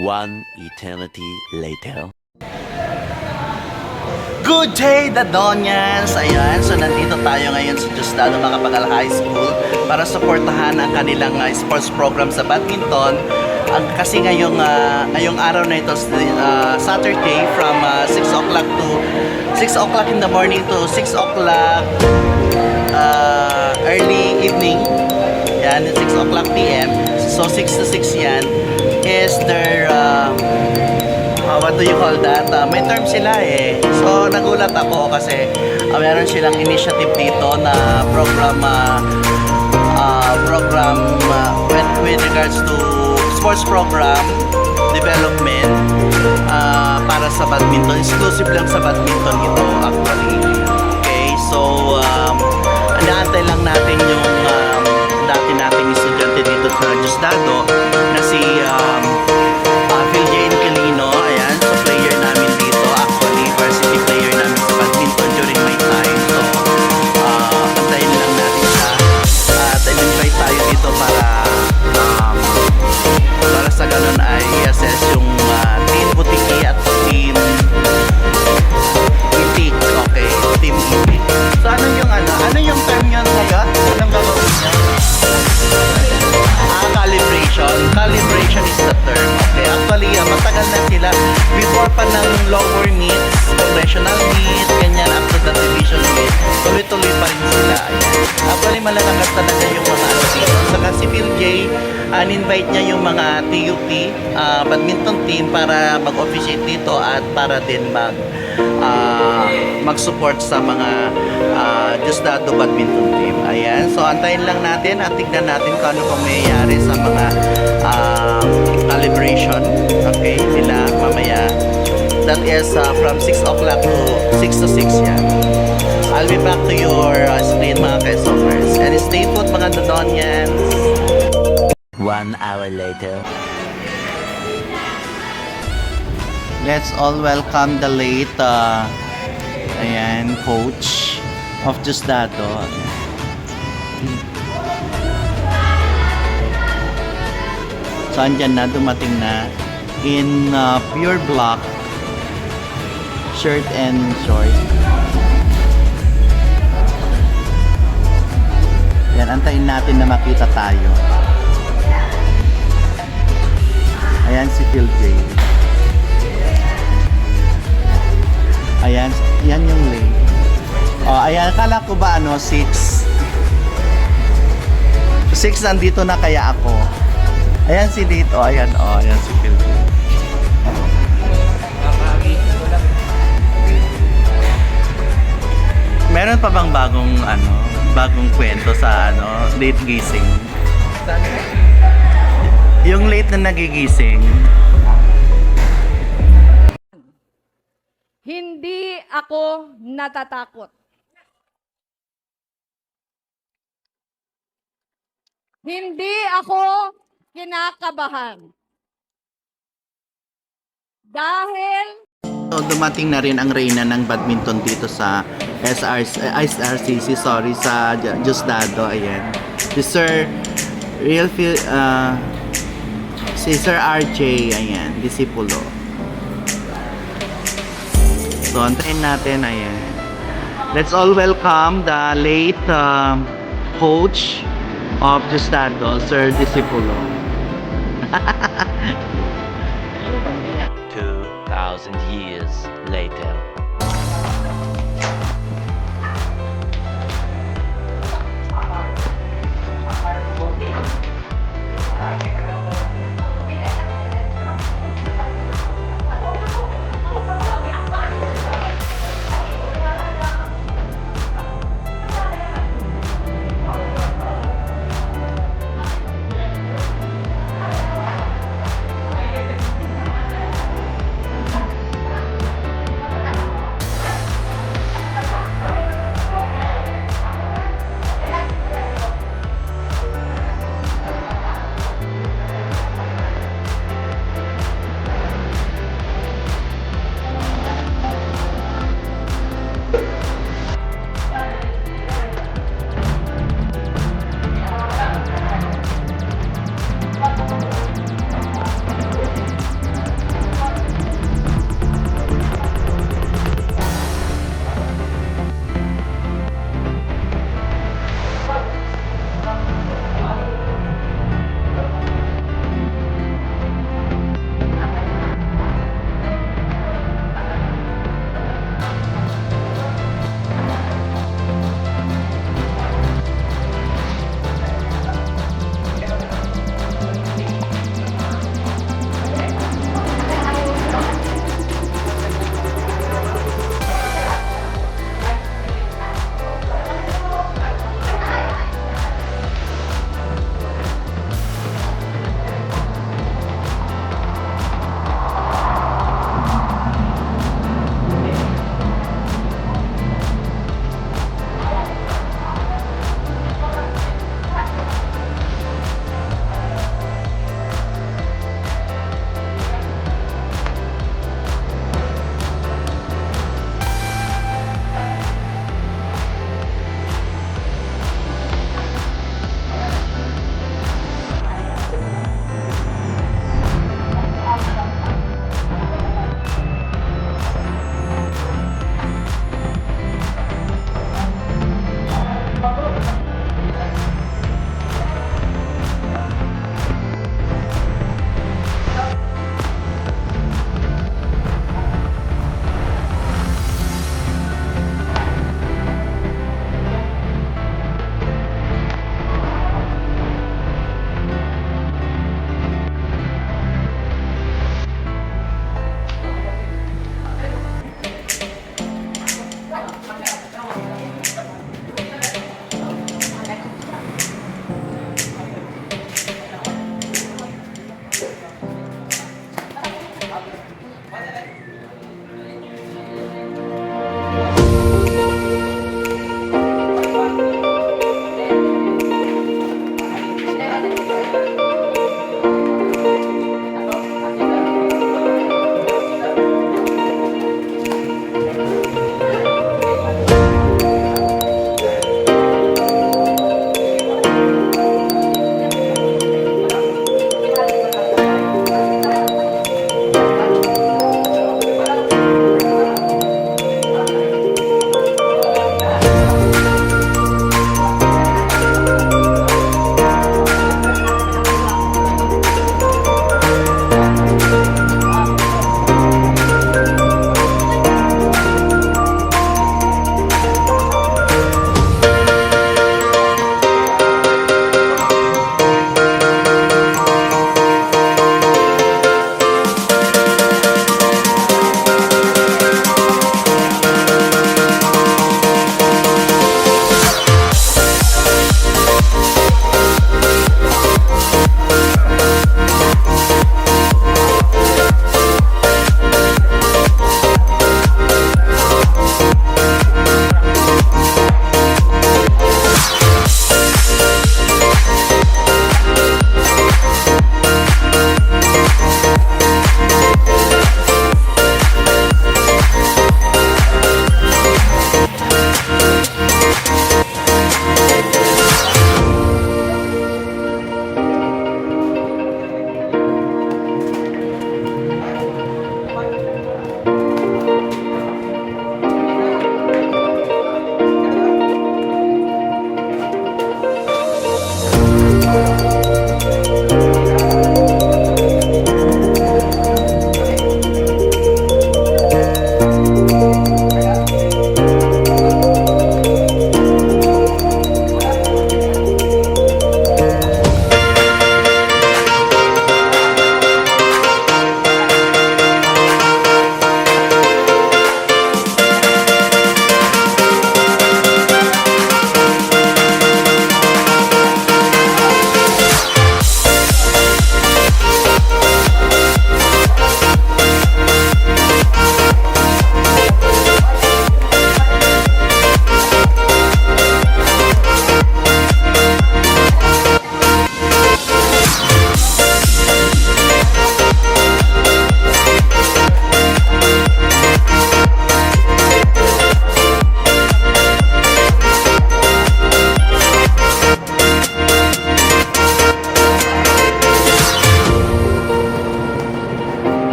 One eternity later. Good day, Dadonians! Ayan, so nandito tayo ngayon sa Diosdado Macapagal High School para suportahan ang kanilang sports program sa badminton. Kasi ngayong araw na ito, Saturday, from 6 o'clock to 6 o'clock in the morning to 6 o'clock early evening. Yan, 6 o'clock PM. So 6 to 6 yan is their what do you call that? May term sila eh. So nagulat ako kasi meron silang initiative dito na program with regards to sports program development para sa badminton. Exclusive lang sa badminton ito actually. Okay, so inaantay lang natin yung dati nating estudyante dito sa Diosdado na si Phil J. Incalino. Ayan, so player namin dito, actually varsity player namin sa badminton during my time. So antayin lang natin siya at invite tayo dito para sa ganun ay i-assess yung team butiki at team itik. Okay, team itik. So ano yung term yun ngayon? Anong gagawin niya? Calibration is the term. Okay, actually matagal na sila before pa ng lower needs, congressional needs, ganyan up to the division needs. Tuloy-tuloy pa rin sila. Ayan. Actually malalakas talaga yung mga dito. Saka si Phil J, invite niya yung mga TUP badminton team para mag-officiate dito at para din mag-support sa mga Diosdado badminton team. Ayan, so antayin lang natin at tignan natin kung ano pang mayayari sa mga calibration, okay, nila mamaya. That is from 6 o'clock to 6 to 6 yan. I'll be back to your screen mga kaisomers. And stay put mga Dodonians. 1 hour later. Let's all welcome the late coach of Diosdado. So andyan na, dumating na in pure black shirt and shorts. Yan, antayin natin na makita tayo. Ayan si Phil J. Ayan, yan yung lane. Oh, ayan, akala ko ba 6? 6 nandito na kaya ako. Ayan si dito, ayan si Phil J. Meron pa bang bagong kwento sa late gising? Yung late na nagigising. Hindi ako natatakot. Hindi ako kinakabahan. Dahil So, dumating na rin ang reyna ng badminton dito sa SRCC, sa Diosdado. Ayan. Si Sir RJ, ayan, disipulo. So, antayin natin, ayan. Let's all welcome the late coach of Diosdado, Sir Disipulo. 2,000 years later.